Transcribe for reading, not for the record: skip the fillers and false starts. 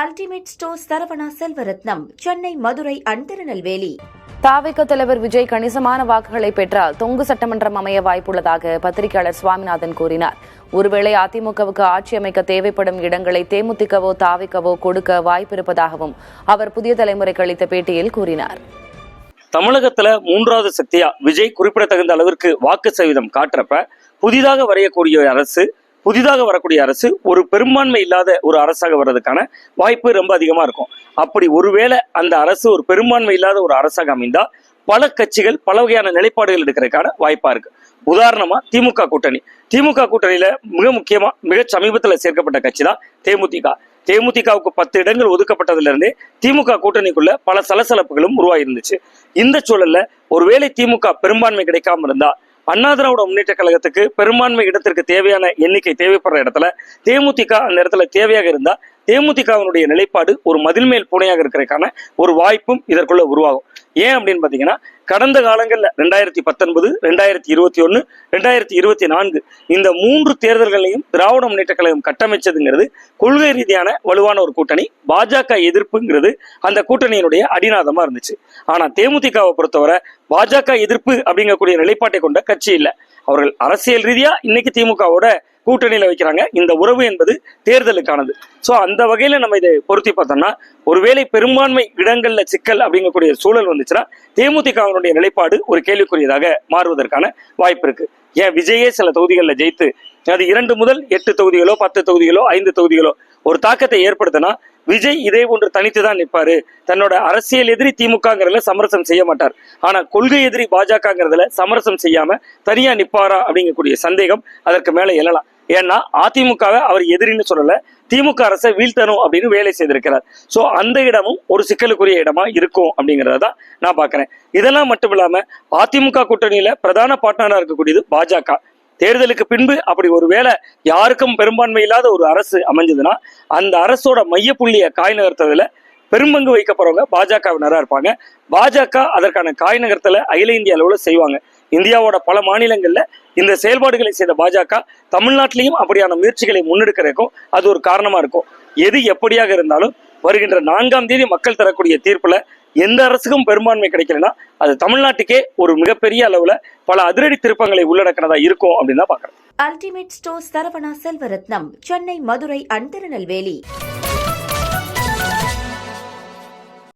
Ultimate stores Saravana Selvaratnam, Chennai, Madurai and Tirunelveli. தாவேக தலைவர் விஜய் கணிசமான வாக்குகளை பெற்றால் தொங்கு சட்டமன்றம் அமைய வாய்ப்புள்ளதாக பத்திரிகையாளர் சுவாமிநாதன் கூறினார். ஒருவேளை அதிமுகவுக்கு ஆட்சி அமைக்க தேவைப்படும் இடங்களை தேமுதிகவோ தாவேகவோ கொடுக்க வாய்ப்பிருப்பதாகவும் அவர் புதிய தலைமுறைக்கு அளித்த பேட்டியில் கூறினார். தமிழகத்துல மூன்றாவது சக்தியா விஜய் குறிப்பிடத்தகுந்த அளவிற்கு வாக்கு சதவீதம் காட்டுறப்ப புதிதாக வரக்கூடிய அரசு ஒரு பெரும்பான்மை இல்லாத ஒரு அரசாக வர்றதுக்கான வாய்ப்பு ரொம்ப அதிகமா இருக்கும். அப்படி ஒருவேளை அந்த அரசு ஒரு பெரும்பான்மை இல்லாத ஒரு அரசாக அமைந்தா பல கட்சிகள் பல வகையான நிலைப்பாடுகள் எடுக்கிறதுக்கான வாய்ப்பா இருக்கு. உதாரணமா திமுக கூட்டணியில மிக சமீபத்துல சேர்க்கப்பட்ட கட்சி தான் தேமுதிகவுக்கு 10 இடங்கள் ஒதுக்கப்பட்டதுல இருந்தே திமுக கூட்டணிக்குள்ள பல சலசலப்புகளும் உருவாயிருந்துச்சு. இந்த சூழல்ல ஒருவேளை திமுக பெரும்பான்மை கிடைக்காம இருந்தா அண்ணா திராவிட முன்னேற்ற கழகத்துக்கு பெரும்பான்மை இடத்திற்கு தேவையான எண்ணிக்கை தேவைப்படுற இடத்துல தேமுதிக அந்த இடத்துல தேவையாக இருந்தா தேமுதிகவினுடைய நிலைப்பாடு ஒரு மதில் மேல் பூனையாக இருக்கிறதுக்கான ஒரு வாய்ப்பும் இதற்குள்ள உருவாகும். ஏன் அப்படின்னு பாத்தீங்கன்னா கடந்த காலங்கள்ல 2019, 2021, 2024 இந்த 3 தேர்தல்களையும் திராவிட முன்னேற்ற கழகம் கட்டமைச்சதுங்கிறது கொள்கை ரீதியான வலுவான ஒரு கூட்டணி. பாஜக எதிர்ப்புங்கிறது அந்த கூட்டணியினுடைய அடிநாதமா இருந்துச்சு. ஆனா தேமுதிகவை பொறுத்தவரை பாஜக எதிர்ப்பு அப்படிங்கக்கூடிய நிலைப்பாட்டை கொண்ட கட்சி இல்லை. அவர்கள் அரசியல் ரீதியா இன்னைக்கு திமுகவோட கூட்டணியில வைக்கிறாங்க. இந்த உறவு என்பது தேர்தலுக்கானது. சோ அந்த வகையில நம்ம இதை பொருத்தி பார்த்தோம்னா ஒருவேளை பெரும்பான்மை இடங்கள்ல சிக்கல் அப்படிங்கக்கூடிய சூழல் வந்துச்சுன்னா தேமுதிகவினுடைய நிலைப்பாடு ஒரு கேள்விக்குரியதாக மாறுவதற்கான வாய்ப்பு இருக்கு. ஏன் விஜயே சில தொகுதிகளில் ஜெயித்து அது 2 முதல் 8 தொகுதிகளோ 10 தொகுதிகளோ 5 தொகுதிகளோ ஒரு தாக்கத்தை ஏற்படுத்தினா விஜய் இதே ஒன்று தனித்து தான் நிற்பாரு. தன்னோட அரசியல் எதிரி திமுகங்கிறதுல சமரசம் செய்ய மாட்டார். ஆனா கொள்கை எதிரி பாஜகங்கிறதுல சமரசம் செய்யாம தனியா நிற்பாரா அப்படிங்கக்கூடிய சந்தேகம் அதற்கு மேல எழலாம். ஏன்னா அதிமுகவை அவர் எதிரின்னு சொல்லல, திமுக அரசை வீழ்த்தணும் அப்படின்னு வேலை செய்திருக்கிறார். சோ அந்த இடமும் ஒரு சிக்கலுக்குரிய இடமா இருக்கும் அப்படிங்கறதான் நான் பாக்குறேன். இதெல்லாம் மட்டும் இல்லாம அதிமுக கூட்டணியில பிரதான பார்ட்னரா இருக்கக்கூடியது பாஜக. தேர்தலுக்கு பின்பு அப்படி ஒருவேளை யாருக்கும் பெரும்பான்மை இல்லாத ஒரு அரசு அமைஞ்சதுன்னா அந்த அரசோட மையப்புள்ளியை காய் நகர்த்ததுல பெரும்பங்கு வைக்கப்படுறவங்க பாஜகவினரா இருப்பாங்க. பாஜக அதற்கான காய் நகர்த்தல அகில இந்திய அளவுல செய்வாங்க. இந்தியாவோட பல மாநிலங்கள்ல இந்த செயல்பாடுகளை செய்த பாஜக தமிழ்நாட்டிலையும் அப்படியான முயற்சிகளை முன்னெடுக்கிறதுக்கும் அது ஒரு காரணமா இருக்கும். எது எப்படியாக இருந்தாலும் வருகின்ற 4ஆம் தேதி மக்கள் தரக்கூடிய தீர்ப்புல எந்த அரசுக்கும் பெரும்பான்மை கிடைக்கலன்னா அது தமிழ்நாட்டுக்கே ஒரு மிகப்பெரிய அளவுல பல அதிரடி திருப்பங்களை உள்ளடக்கினதா இருக்கும் அப்படின்னு தான் பாக்குறேன். Ultimate stores Saravana Selvaratnam, Chennai, Madurai and Tirunelveli.